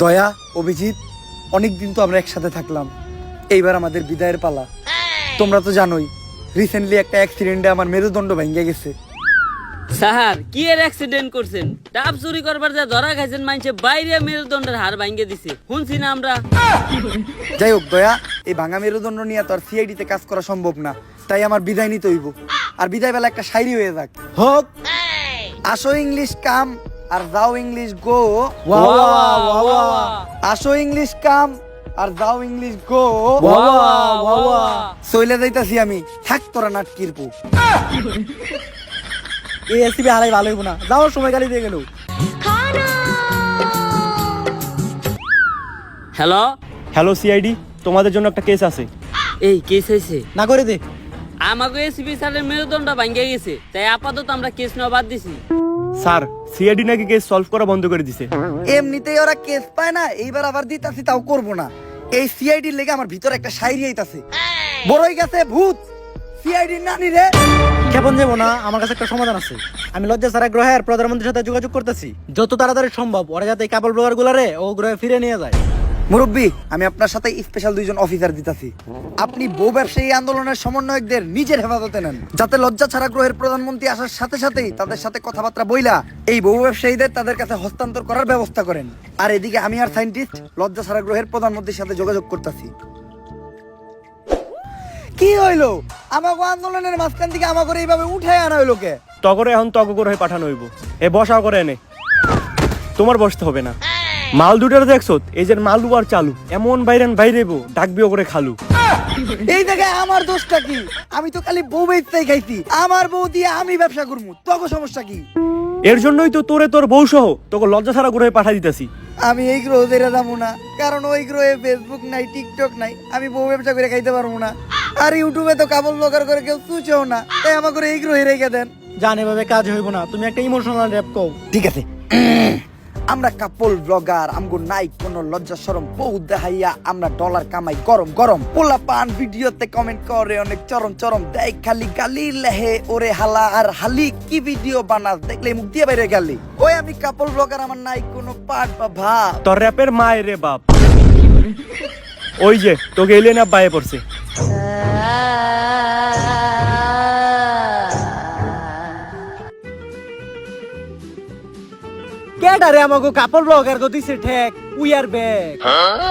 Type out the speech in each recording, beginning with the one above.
দয়া, অভিজিৎ, অনেকদিন তো আমরা একসাথে থাকলাম, এইবার আমাদের বিদায়ের পালা। তোমরা তো জানোই রিসেন্টলি একটা অ্যাক্সিডেন্টে আমার মেরুদণ্ড ভেঙে গেছে। স্যার কি এর অ্যাক্সিডেন্ট করছেন? ডাব চুরি করবার যা ধরা খাইছেন, মাইনছে বাইরে মেরুদণ্ডের হাড় ভাঙিয়ে দিছে, শুনছি না আমরা। যাই হোক দয়া, এই ভাঙা মেরুদণ্ড নিয়ে তো আর সিআইডিতে কাজ করা সম্ভব না, তাই আমার বিদায় নিতে হইব। আর বিদায় বেলা একটা শায়রি হয়ে যাক, হোক আসো ইংলিশ কাম আর যাও ইংলিশ গো, আসো ইংলিশ কাম আর যাও ইংলিশ গো, চইলে যাইতাছি আমি, থাক তোরা নাটকির পু। এই এসিবি হালাই ভালো হইব না, যাওয়ার সময় গালি দিয়ে গেল। হ্যালো হ্যালো সিআইডি, তোমাদের জন্য একটা কেস আছে। এই কেস হয়েছে না করে দে। আমাকে এসপি স্যারের মেরুদণ্ড ভাঙিয়ে গেছে, তাই আপাতত আমরা কেস নেওয়া বাদ দিছি। স্যার সিআইডি নাকি কেস সলভ করা বন্ধ করে দিছে। এমনিতেই ওরা কেস পায় না, এইবার আবার দিতাছি তাও করব না। এই সিআইডির লেগে আমার ভিতরে একটা শায়রি আইতাছে, বড়ই গেছে ভূত সিআইডি নানি রে। কেমন যাবো না, আমার কাছে একটা সমাধান আছে। আমি লজ্জা ছাড়া গ্রহের প্রধানমন্ত্রীর সাথে যোগাযোগ করতেছি, যত তাড়াতাড়ি সম্ভব ওরা যাতে কাপল ব্লগার গুলারে ও গ্রহে ফিরে নিয়ে যায়। মুরব্বী, আমি আপনার সাথে স্পেশাল দুইজন অফিসার দিতাছি। আপনি বউ ব্যবসায়ী আন্দোলনের সমন্বয়কদের নিজের হেফাজতে নেন, যাতে লজ্জা ছাড়া গ্রহের প্রধানমন্ত্রী আসার সাথে সাথেই তাদের সাথে কথাবার্তা বইলা এই বউ ব্যবসায়ীদের তাদের কাছে হস্তান্তর করার ব্যবস্থা করেন। আর এদিকে আমি আর সায়েন্টিস্ট লজ্জা ছাড়া গ্রহের প্রধানমন্ত্রীর সাথে যোগাযোগ করতেছি। কি হইলো? আমাকে আন্দোলনের মাঝখান থেকে আমাকে এইভাবে উঠায় আনা হইলো কে? তগরে এখন তগ করে পাঠানো হইব। এ বসাও করে এনে, তোমার বসতে হবে না। মাল দুটার দেখছো, এই যে মালু আর চালু এমন বাইরেবো ডাকবিও করে খালু। এই জায়গায় আমার দোষটা কি? আমি তো খালি বউ বেচতেই খাইছি, আমার বউ দিয়ে আমি ব্যবসা করবো, তোকে সমস্যা কি? এর জন্যই তো তোর বউ সহ তোকে লজ্জা ছাড়া গ্রহে পাঠাই দিতেছি। আমি এই গ্রহ ছেড়ে যাবো না, কারণ ওই গ্রহে ফেসবুক নাই, টিকটক নাই, আমি বউ ব্যবসা করে খাইতে পারবো না। আর ইউটিউবে তো কাপড় ব্লগার করে কেউ চুচেও না, তাই আমাকে এই গ্রহে রেখে দেন। জান এভাবে কাজ হইব না, তুমি একটা ইমোশনাল র‍্যাপ কও। ঠিক আছে, আমরা কাপল ব্লগার, আমগো নাই কোনো লজ্জা শরম, বউ দেখাইয়া আমরা ডলার কামাই গরম গরম। পোলা পান ভিডিওতে কমেন্ট করে অনেক চরম চরম, দেয় খালি গালি লেহে ওরে হালা আর হালি, কি ভিডিও বানাস দেখলে মুখ দিয়ে বাইরে গেলি। ওই আমি কাপল ব্লগার, আমার নাই কোনো পাট বা ভাব। তোর র্যাপের মায়ের রে বাপ, ওই যে তোকে এলিয়েন আপ বাইরে পড়ছে। কেডারে আমাগো কাপল ব্লগার গো দিছে ঠেক, উই আর ব্যাক।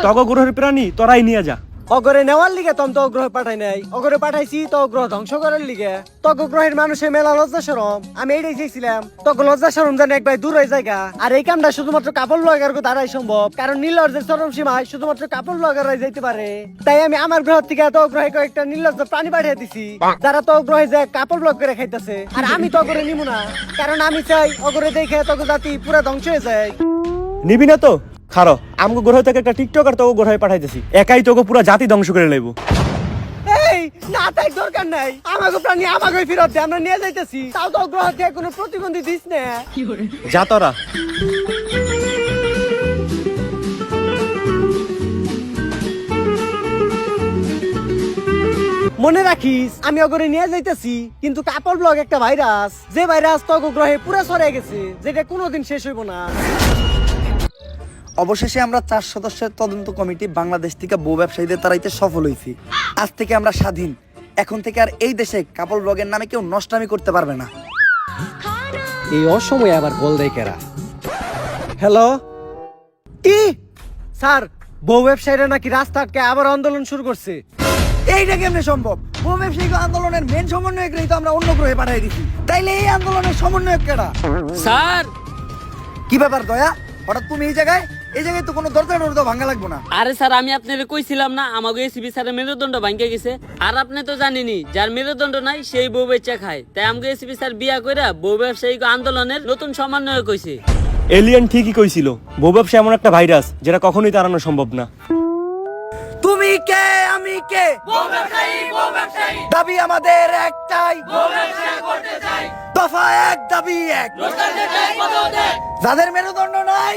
তগ গ্রহের প্রাণী তোরাই নিয়ে যা। অগরে নেওয়ার লিগে তম তো গ্রহ পাঠাই নাই, অগরে পাঠাইছি তো গ্রহ ধ্বংস করার লিগে। তগ গ্রহের মানুষের মেলা লজ্জা শরম, আমি এইটাই চাইছিলাম তগ লজ্জা শরম জানে একবার দূর হয়ে জায়গা। আর এই কামটা শুধুমাত্র কাপল ব্লগার গো দ্বারাই সম্ভব, কারণ নীলজ্জের চরম সীমায় শুধুমাত্র কাপল ব্লগাররাই যাইতে পারে। তাই আমি আমার গ্রহ থেকে তো গ্রহে কয়েকটা নীলজ্জ প্রাণী পাঠিয়ে দিছি, যারা তো গ্রহে যায় কাপল ব্লগ করে খাইতেছে। আর আমি তো অগরে নিব না, কারণ আমি চাই অগরে দেখে তগ জাতি পুরো ধ্বংস হয়ে যায়। নিবি না তো খারো, আমাকে গ্রহ থেকে একটা টিকটক আর তোকে গ্রহে পাঠাইতেছি, একাই তোকে পুরো জাতি ধ্বংস করে লইব। এই না, তাই দরকার নাই, আমাকে প্রাণী আমাকে ফেরত দে, আমরা নিয়ে যাইতেছি। তাও তো গ্রহ থেকে কোনো প্রতিবন্ধী দিস না। যা তোরা। মনে রাখিস আমি অগরে নিয়ে যাইতেছি, কিন্তু কাপল ব্লগ একটা ভাইরাস, যে ভাইরাস তো গ্রহে পুরো ছড়িয়ে গেছে, যেটা কোনোদিন শেষ হইব না। অবশেষে আমরা 4 সদস্যের তদন্ত কমিটি বাংলাদেশ থেকে বউ ব্যবসায়ীদের তাড়াইতে সফল হয়েছি। আজ থেকে আমরা স্বাধীন, এখন থেকে আর এই দেশে কাপল ব্লগের নামে কেউ নষ্টামি করতে পারবে না। এই অসময়ে আবার কল দেয় কেরা? হ্যালো, কি স্যার, বউ ব্যবসায়ীরা নাকি রাস্তা আটকে আবার আন্দোলন শুরু করছে। এইটা কেমনে সম্ভব? বউ ব্যবসায়ী আন্দোলনের মেন সমন্বয়করাই তো আমরা অন্য গ্রহে পাঠিয়ে দিছি, তাইলে এই আন্দোলনের সমন্বয়ক কেডা? স্যার কি ব্যাপার দয়া, হঠাৎ তুমি এই জায়গায় তো কোনো দরজা টরজা ভাঙা লাগবো না। আরে স্যার, আমি আপনাকে কইছিলাম না আমাকে এসপি স্যারের মেরুদণ্ড ভাঙিয়ে গেছে। আর আপনি তো জানেনই, যার মেরুদণ্ড নাই সেই বউ বেচা খায়, তাই আমাকে এসপি স্যার বিয়া কইরা বউ ব্যবসায়ী আন্দোলনের নতুন সমন্বয়ক হইছে। এলিয়েন ঠিকই কইছিল, বউ ব্যবসা এমন একটা ভাইরাস যেটা কখনোই তাড়ানো সম্ভব না। তুমি কে আমি কে, দাবি আমাদের একটাই, দফা এক দাবি এক, যাদের মেরুদণ্ড নাই